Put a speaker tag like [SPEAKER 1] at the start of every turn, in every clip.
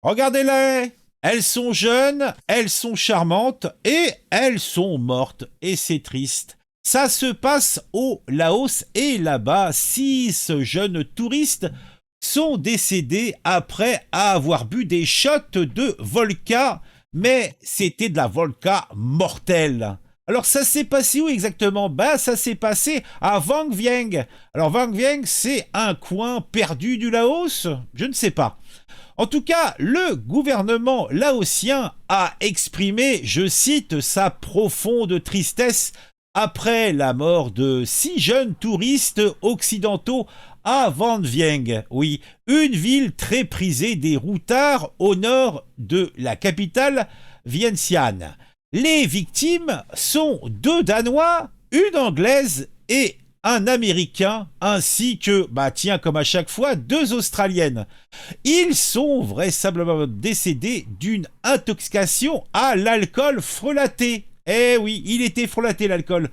[SPEAKER 1] Regardez-les, elles sont jeunes, elles sont charmantes et elles sont mortes. Et c'est triste. Ça se passe au Laos et là-bas, 6 jeunes touristes sont décédés après avoir bu des shots de vodka, mais c'était de la vodka mortelle. Alors ça s'est passé où exactement? Ben ça s'est passé à Vang Vieng. Alors Vang Vieng, c'est un coin perdu du Laos? Je ne sais pas. En tout cas, le gouvernement laotien a exprimé, je cite, sa profonde tristesse après la mort de 6 jeunes touristes occidentaux à Van Vieng. Oui, une ville très prisée des routards au nord de la capitale Vientiane. Les victimes sont 2 Danois, une Anglaise et un Américain, ainsi que, bah tiens, comme à chaque fois, 2 Australiennes. Ils sont vraisemblablement décédés d'une intoxication à l'alcool frelaté. Eh oui, il était frelaté l'alcool.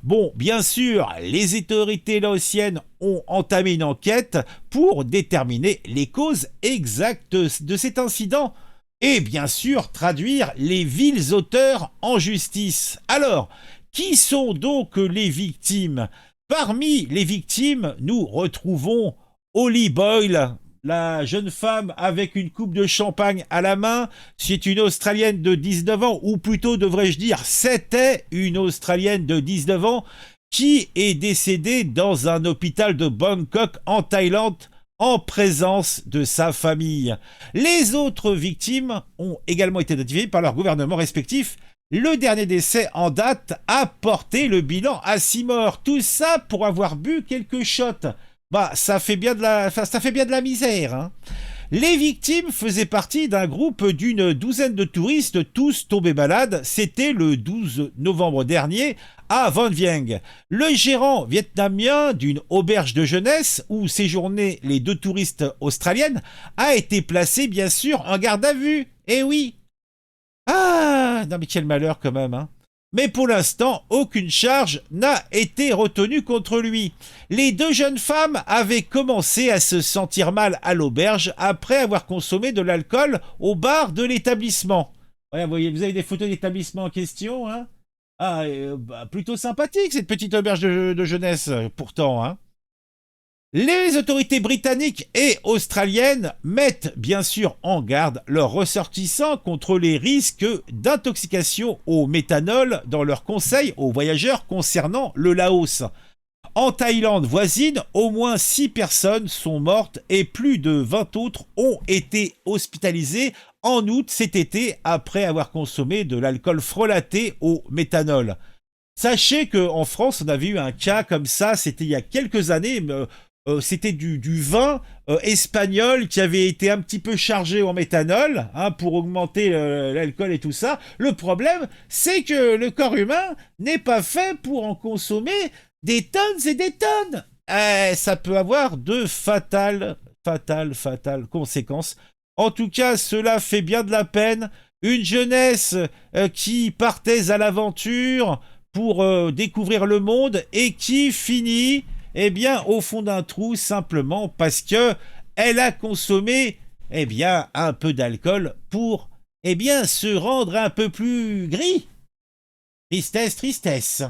[SPEAKER 1] Bon, bien sûr, les autorités laotiennes ont entamé une enquête pour déterminer les causes exactes de cet incident et bien sûr traduire les vils auteurs en justice. Alors, qui sont donc les victimes? Parmi les victimes, nous retrouvons Holly Boyle, la jeune femme avec une coupe de champagne à la main. C'est une Australienne de 19 ans, ou plutôt devrais-je dire, c'était une Australienne de 19 ans qui est décédée dans un hôpital de Bangkok en Thaïlande en présence de sa famille. Les autres victimes ont également été identifiées par leurs gouvernements respectifs. Le dernier décès en date a porté le bilan à 6 morts. Tout ça pour avoir bu quelques shots. Bah, ça fait bien de la misère, hein. Les victimes faisaient partie d'un groupe d'une douzaine de touristes, tous tombés malades. C'était le 12 novembre dernier à Van Vieng. Le gérant vietnamien d'une auberge de jeunesse où séjournaient les 2 touristes australiennes a été placé, bien sûr, en garde à vue. Eh oui. Ah, non mais quel malheur quand même, hein. Mais pour l'instant, aucune charge n'a été retenue contre lui. Les 2 jeunes femmes avaient commencé à se sentir mal à l'auberge après avoir consommé de l'alcool au bar de l'établissement. Ouais, vous avez des photos d'établissement en question, hein? Ah, bah, plutôt sympathique cette petite auberge de jeunesse, pourtant, hein. Les autorités britanniques et australiennes mettent bien sûr en garde leurs ressortissants contre les risques d'intoxication au méthanol dans leurs conseils aux voyageurs concernant le Laos. En Thaïlande voisine, au moins 6 personnes sont mortes et plus de 20 autres ont été hospitalisées en août cet été après avoir consommé de l'alcool frelaté au méthanol. Sachez qu'en France, on avait eu un cas comme ça, c'était il y a quelques années. C'était du vin espagnol qui avait été un petit peu chargé en méthanol, hein, pour augmenter l'alcool et tout ça. Le problème, c'est que le corps humain n'est pas fait pour en consommer des tonnes et des tonnes. Ça peut avoir de fatales conséquences. En tout cas, cela fait bien de la peine. Une jeunesse qui partait à l'aventure pour découvrir le monde et qui finit, eh bien, au fond d'un trou, simplement parce que elle a consommé, eh bien, un peu d'alcool pour, eh bien, se rendre un peu plus gris. Tristesse, tristesse.